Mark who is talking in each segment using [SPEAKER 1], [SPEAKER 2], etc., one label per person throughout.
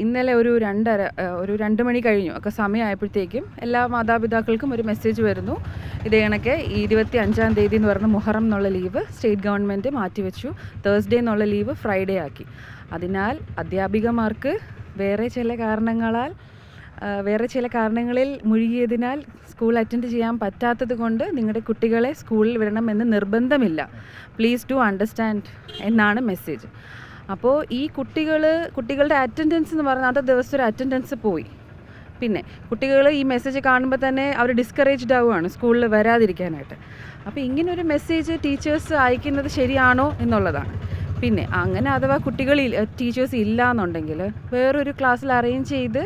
[SPEAKER 1] ഇന്നലെ ഒരു 2 മണി കഴിഞ്ഞു ഒക്കെ സമയമായപ്പോഴത്തേക്കും എല്ലാ മാതാപിതാക്കൾക്കും ഒരു മെസ്സേജ് വരുന്നു. ഇതേ കണക്ക് 25-ാം തീയതി എന്ന് പറഞ്ഞ മുഹറം എന്നുള്ള ലീവ് സ്റ്റേറ്റ് ഗവൺമെൻറ് മാറ്റിവെച്ചു. തേഴ്സ്ഡേ എന്നുള്ള ലീവ് ഫ്രൈഡേ ആക്കി. അതിനാൽ അധ്യാപികമാർക്ക് വേറെ ചില കാരണങ്ങളിൽ മുഴുകിയതിനാൽ സ്കൂൾ അറ്റൻഡ് ചെയ്യാൻ പറ്റാത്തത് കൊണ്ട് നിങ്ങളുടെ കുട്ടികളെ സ്കൂളിൽ വിടണമെന്ന് നിർബന്ധമില്ല. പ്ലീസ് ഡു അണ്ടർസ്റ്റാൻഡ് എന്നാണ് മെസ്സേജ്. അപ്പോൾ ഈ കുട്ടികളുടെ അറ്റൻഡൻസ് എന്ന് പറഞ്ഞാൽ അത് ദിവസം ഒരു അറ്റൻഡൻസ് പോയി. പിന്നെ കുട്ടികൾ ഈ മെസ്സേജ് കാണുമ്പോൾ തന്നെ അവർ ഡിസ്കറേജ്ഡ് ആവുകയാണ് സ്കൂളിൽ വരാതിരിക്കാനായിട്ട്. അപ്പോൾ ഇങ്ങനൊരു മെസ്സേജ് ടീച്ചേഴ്സ് അയക്കുന്നത് ശരിയാണോ എന്നുള്ളതാണ്. പിന്നെ അങ്ങനെ അഥവാ ടീച്ചേഴ്സ് ഇല്ല എന്നുണ്ടെങ്കിൽ വേറൊരു ക്ലാസ്സിൽ അറേഞ്ച് ചെയ്ത്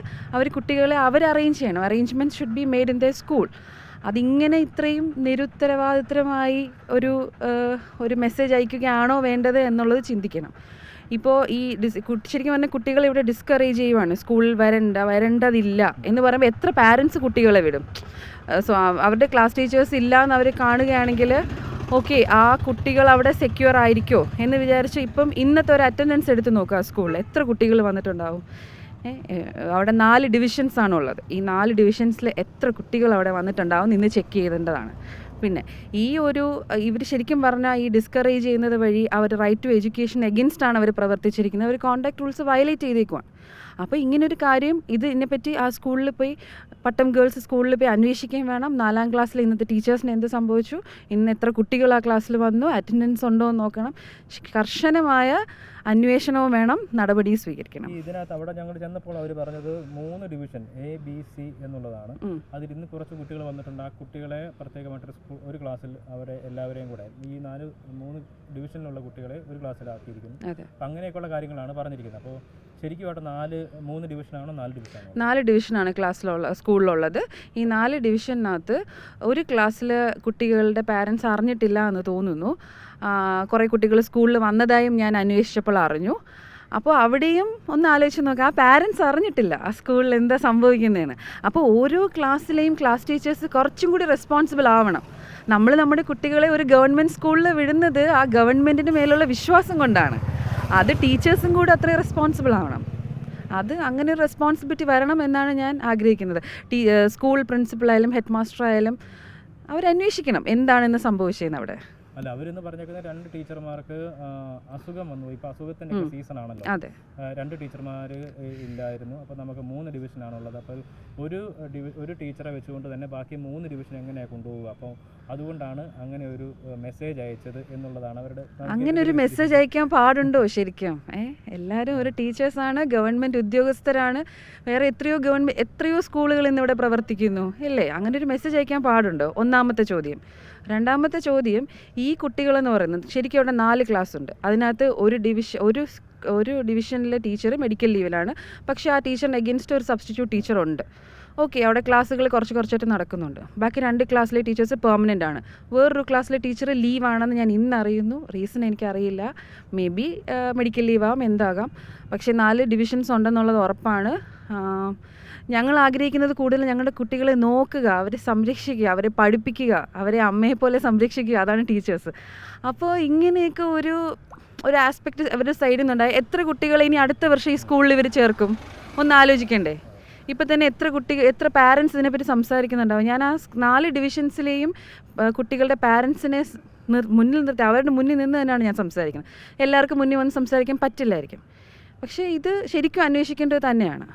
[SPEAKER 1] കുട്ടികളെ അറേഞ്ച് ചെയ്യണം. Arrangement should be made in the school. അതിങ്ങനെ ഇത്രയും നിരുത്തരവാദിത്തരമായി ഒരു മെസ്സേജ് അയക്കുകയാണോ വേണ്ടത് എന്നുള്ളത് ചിന്തിക്കണം. ഇപ്പോൾ ശരിക്കും പറഞ്ഞാൽ കുട്ടികളെ ഇവിടെ ഡിസ്കറേജ് ചെയ്യുവാണ്. സ്കൂളിൽ വരേണ്ടതില്ല എന്ന് പറയുമ്പോൾ എത്ര പാരൻസ് കുട്ടികളെ വിടും? സോ അവരുടെ ക്ലാസ് ടീച്ചേഴ്സ് ഇല്ല എന്ന് അവർ കാണുകയാണെങ്കിൽ ഓക്കെ, ആ കുട്ടികൾ അവിടെ സെക്യൂർ ആയിരിക്കുമോ എന്ന് വിചാരിച്ച് ഇപ്പം ഇന്നത്തെ ഒരു അറ്റൻഡൻസ് എടുത്ത് നോക്കുക. സ്കൂളിൽ എത്ര കുട്ടികൾ വന്നിട്ടുണ്ടാവും? അവിടെ 4 ഡിവിഷൻസ് ആണുള്ളത്. ഈ 4 ഡിവിഷൻസിൽ എത്ര കുട്ടികൾ അവിടെ വന്നിട്ടുണ്ടാവും ഇന്ന് ചെക്ക് ചെയ്യേണ്ടതാണ്. പിന്നെ ഇവർ ശരിക്കും പറഞ്ഞാൽ ഈ ഡിസ്കറേജ് ചെയ്യുന്നത് വഴി അവർ റൈറ്റ് ടു എഡ്യൂക്കേഷൻ എഗെയിൻസ്റ്റ് ആണ് അവർ പ്രവർത്തിച്ചിരിക്കുന്നത്. അവർ കോൺടാക്ട് റൂൾസ് വയലേറ്റ് ചെയ്തേക്കുവാണ്. അപ്പോൾ ഇങ്ങനൊരു കാര്യം ഇതിനെപ്പറ്റി ആ സ്കൂളിൽ പോയി പട്ടം ഗേൾസ് സ്കൂളിൽ പോയി അന്വേഷിക്കുകയും വേണം. 4ാം ക്ലാസ്സിൽ ഇന്നത്തെ ടീച്ചേഴ്സിന് എന്ത് സംഭവിച്ചു, ഇന്ന് എത്ര കുട്ടികൾ ആ ക്ലാസ്സിൽ വന്നു, അറ്റൻഡൻസ് ഉണ്ടോ എന്ന് നോക്കണം. കർശനമായ അന്വേഷണവും വേണം, നടപടിയും സ്വീകരിക്കണം.
[SPEAKER 2] ഇതിനകത്ത് അവിടെ ഞങ്ങൾ ചെന്നപ്പോൾ അവർ പറഞ്ഞത് 3 ഡിവിഷൻ ABC എന്നുള്ളതാണ്. അതിൽ ഇന്ന് കുറച്ച് കുട്ടികൾ വന്നിട്ടുണ്ട്. ആ കുട്ടികളെ പ്രത്യേകമായിട്ടൊരു ഒരു ക്ലാസ്സിൽ എല്ലാവരെയും കൂടെ ഈ 3 ഡിവിഷനിലുള്ള കുട്ടികളെ ഒരു ക്ലാസ്സിലാക്കിയിരിക്കുന്നു. അപ്പം അങ്ങനെയൊക്കെയുള്ള കാര്യങ്ങളാണ് പറഞ്ഞിരിക്കുന്നത്. അപ്പോൾ ശരിക്കും അവിടെ 3 ഡിവിഷനാണോ 4 ഡിവിഷനാണോ?
[SPEAKER 1] 4 ഡിവിഷനാണ് സ്കൂളിലുള്ളത്. ഈ 4 ഡിവിഷനകത്ത് ഒരു ക്ലാസ്സിൽ കുട്ടികളുടെ പാരൻസ് അറിഞ്ഞിട്ടില്ല എന്ന് തോന്നുന്നു. കുറേ കുട്ടികൾ സ്കൂളിൽ വന്നതായും ഞാൻ അന്വേഷിച്ചപ്പോൾ അറിഞ്ഞു. അപ്പോൾ അവിടെയും ഒന്ന് ആലോചിച്ച് നോക്കാം, ആ പാരൻസ് അറിഞ്ഞിട്ടില്ല ആ സ്കൂളിൽ എന്താ സംഭവിക്കുന്നതെന്ന്. അപ്പോൾ ഓരോ ക്ലാസ്സിലെയും ക്ലാസ് ടീച്ചേഴ്സ് കുറച്ചും കൂടി റെസ്പോൺസിബിൾ ആവണം. നമ്മുടെ കുട്ടികളെ ഒരു ഗവൺമെൻറ് സ്കൂളിൽ വിടുന്നത് ആ ഗവൺമെൻറ്റിന് മേലുള്ള വിശ്വാസം കൊണ്ടാണ്. അത് ടീച്ചേഴ്സും കൂടി അത്രയും റെസ്പോൺസിബിൾ ആവണം. അങ്ങനെ ഒരു റെസ്പോൺസിബിലിറ്റി വരണം എന്നാണ് ഞാൻ ആഗ്രഹിക്കുന്നത്. സ്കൂൾ പ്രിൻസിപ്പളായാലും ഹെഡ് മാസ്റ്റർ ആയാലും അവരന്വേഷിക്കണം എന്താണെന്ന് സംഭവിച്ചതെന്ന്. അവിടെ
[SPEAKER 2] അല്ല, അവരെന്ന് പറഞ്ഞേക്കുന്നത് 2 ടീച്ചർമാർക്ക് അസുഖം വന്നു. ഇപ്പോൾ അസുഖത്തിൻ്റെ സീസൺ ആണല്ലോ. 2 ടീച്ചർമാർ ഇല്ലായിരുന്നു. അപ്പോൾ നമുക്ക് 3 ഡിവിഷനാണുള്ളത്. അപ്പോൾ ഒരു ടീച്ചറെ വെച്ചുകൊണ്ട് തന്നെ ബാക്കി 3 ഡിവിഷൻ എങ്ങനെയാണ് കൊണ്ടുപോകുക? അപ്പോൾ അതുകൊണ്ടാണ് അങ്ങനെ ഒരു മെസ്സേജ് അയച്ചത് എന്നുള്ളതാണ് അവരുടെ.
[SPEAKER 1] അങ്ങനെ ഒരു മെസ്സേജ് അയക്കാൻ പാടുണ്ടോ ശരിക്കും? എല്ലാവരും ഒരു ടീച്ചേഴ്സാണ്, ഗവൺമെൻറ് ഉദ്യോഗസ്ഥരാണ്. വേറെ എത്രയോ സ്കൂളുകൾ ഇന്നിവിടെ പ്രവർത്തിക്കുന്നു അല്ലേ? അങ്ങനെ ഒരു മെസ്സേജ് അയക്കാൻ പാടുണ്ടോ? ഒന്നാമത്തെ ചോദ്യം. രണ്ടാമത്തെ ചോദ്യം, ഈ കുട്ടികളെന്ന് പറയുന്നത് ശരിക്കും അവിടെ 4 ക്ലാസ് ഉണ്ട്. അതിനകത്ത് ഒരു ഡിവിഷനിലെ ടീച്ചർ മെഡിക്കൽ ലീവിലാണ്. പക്ഷേ ആ ടീച്ചറിന് എഗെയിൻസ്റ്റ് ഒരു സബ്സ്റ്റിറ്റ്യൂട്ട് ടീച്ചർ ഉണ്ട്. ഓക്കെ, അവിടെ ക്ലാസ്സുകൾ കുറച്ചായിട്ട് നടക്കുന്നുണ്ട്. ബാക്കി 2 ക്ലാസ്സിലെ ടീച്ചേഴ്സ് പെർമനൻ്റ് ആണ്. വേറൊരു ക്ലാസ്സിലെ ടീച്ചർ ലീവാണെന്ന് ഞാൻ ഇന്ന് അറിയുന്നു. റീസൺ എനിക്കറിയില്ല. മേ ബി മെഡിക്കൽ ലീവാകാം, എന്താകാം. പക്ഷേ 4 ഡിവിഷൻസ് ഉണ്ടെന്നുള്ളത് ഉറപ്പാണ്. ഞങ്ങൾ ആഗ്രഹിക്കുന്നത് കൂടുതൽ ഞങ്ങളുടെ കുട്ടികളെ നോക്കുക, അവരെ സംരക്ഷിക്കുക, അവരെ പഠിപ്പിക്കുക, അവരെ അമ്മയെപ്പോലെ സംരക്ഷിക്കുക. അതാണ് ടീച്ചേഴ്സ്. അപ്പോൾ ഇങ്ങനെയൊക്കെ ഒരു ആസ്പെക്റ്റ് അവരുടെ സൈഡിൽ നിന്നുണ്ടായി. എത്ര കുട്ടികളെ ഇനി അടുത്ത വർഷം ഈ സ്കൂളിൽ ഇവർ ചേർക്കും? ഒന്ന് ആലോചിക്കണ്ടേ? ഇപ്പം തന്നെ എത്ര പാരൻസ് ഇതിനെപ്പറ്റി സംസാരിക്കുന്നുണ്ടാവും. ഞാൻ ആ 4 ഡിവിഷൻസിലെയും കുട്ടികളുടെ പാരൻസിനെ മുന്നിൽ നിർത്തി അവരുടെ മുന്നിൽ നിന്ന് തന്നെയാണ് ഞാൻ സംസാരിക്കുന്നത്. എല്ലാവർക്കും മുന്നിൽ വന്ന് സംസാരിക്കാൻ പറ്റില്ലായിരിക്കും. പക്ഷേ ഇത് ശരിക്കും അന്വേഷിക്കേണ്ടത് തന്നെയാണ്.